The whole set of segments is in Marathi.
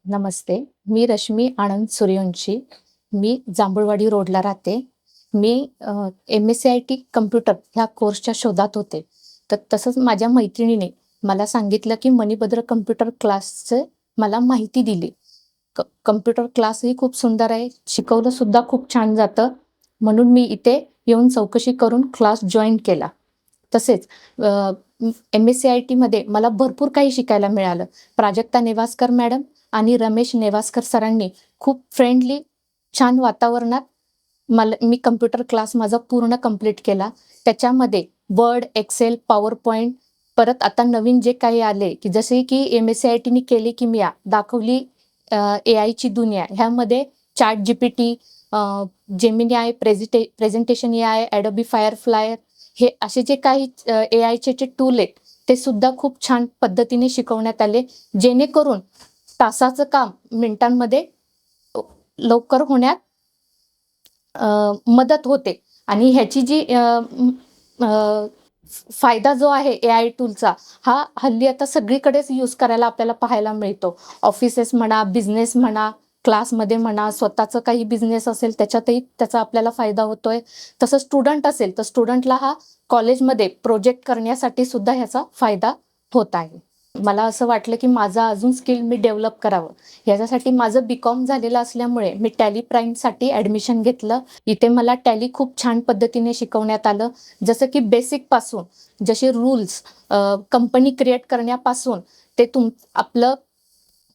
नमस्ते. मी रश्मी आनंद सूर्यवंशी. मी जांभूळवाडी रोडला राहते. मी MSCIT कम्प्युटर ह्या कोर्सच्या शोधात होते. तर तसंच माझ्या मैत्रिणीने मला सांगितलं, की मणिभद्र कम्प्युटर क्लासचे मला माहिती दिली. कम्प्युटर क्लासही खूप सुंदर आहे. शिकवलं सुद्धा खूप छान जातं. म्हणून मी इथे येऊन चौकशी करून क्लास जॉइन केला. तसेच MSCITमध्ये मला भरपूर काही शिकायला मिळालं. प्राजक्ता नेवासकर मॅडम आणि रमेश नेवासकर सरांनी खूप फ्रेंडली, छान वातावरणात मी कम्प्युटर क्लास माझा पूर्ण कंप्लीट केला. त्याच्यामध्ये वर्ड, एक्सेल, पॉवर पॉईंट, परत आता नवीन जे काही आले, की जसे की MSCITने केली किमया, दाखवली AIची दुनिया. ह्यामध्ये ChatGPT, Gemini, presentation AI, Adobe Firefly, हे असे जे काही AIचे जे टूल आहेत, ते सुद्धा खूप छान पद्धतीने शिकवण्यात आले, जेणेकरून तासाचं काम मिनिटांमध्ये लवकर होण्यात मदत होते. आणि ह्याची जी फायदा जो आहे AI टूलचा, हा हल्ली आता सगळीकडेच यूज करायला आपल्याला पाहायला मिळतो. ऑफिसेस म्हणा, बिझनेस म्हणा, क्लासमध्ये म्हणा, स्वतःचं काही बिझनेस असेल त्याच्यातही त्याचा आपल्याला फायदा होतोय. तसं स्टुडंट असेल तर स्टुडंटला हा कॉलेजमध्ये प्रोजेक्ट करण्यासाठी सुद्धा ह्याचा फायदा होत आहे. मला असं वाटलं की माझं अजून स्किल मी डेव्हलप करावं. ह्याच्यासाठी माझं BCom झालेलं असल्यामुळे मी टॅली प्राईमसाठी ॲडमिशन घेतलं. इथे मला टॅली खूप छान पद्धतीने शिकवण्यात आलं. जसं की बेसिकपासून जसे रूल्स, कंपनी क्रिएट करण्यापासून ते आपलं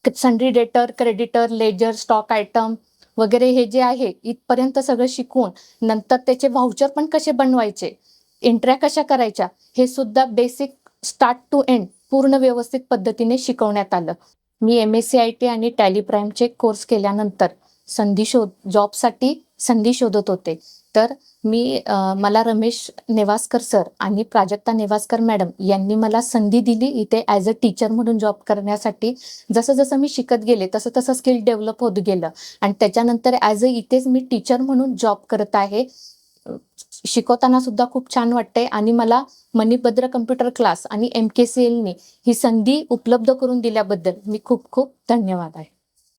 सन्ड्री डेटर, क्रेडिटर, लेजर, स्टॉक आयटम वगैरे हे जे आहे इथपर्यंत सगळं शिकवून नंतर त्याचे व्हाउचर पण कसे बनवायचे, एंट्र्या कशा करायच्या, हे सुद्धा बेसिक स्टार्ट टू एंड पूर्ण व्यवस्थित पद्धतीने शिकवण्यात आलं. मी MSCIT आणि टॅली प्राईमचे कोर्स केल्यानंतर जॉबसाठी संधी शोधत होते. तर मला रमेश नेवासकर सर आणि प्राजक्ता नेवासकर मॅडम यांनी मला संधी दिली इथे ॲज अ टीचर म्हणून जॉब करण्यासाठी. जसं जसं मी शिकत गेले तसं तसं स्किल डेव्हलप होत गेलं आणि त्याच्यानंतर ॲज अ इथेच मी टीचर म्हणून जॉब करत आहे. शिकवताना सुद्धा खूप छान वाटतंय आणि मला मणिभद्र कम्प्युटर क्लास आणि MKCLनी ही संधी उपलब्ध करून दिल्याबद्दल मी खूप खूप धन्यवाद आहे.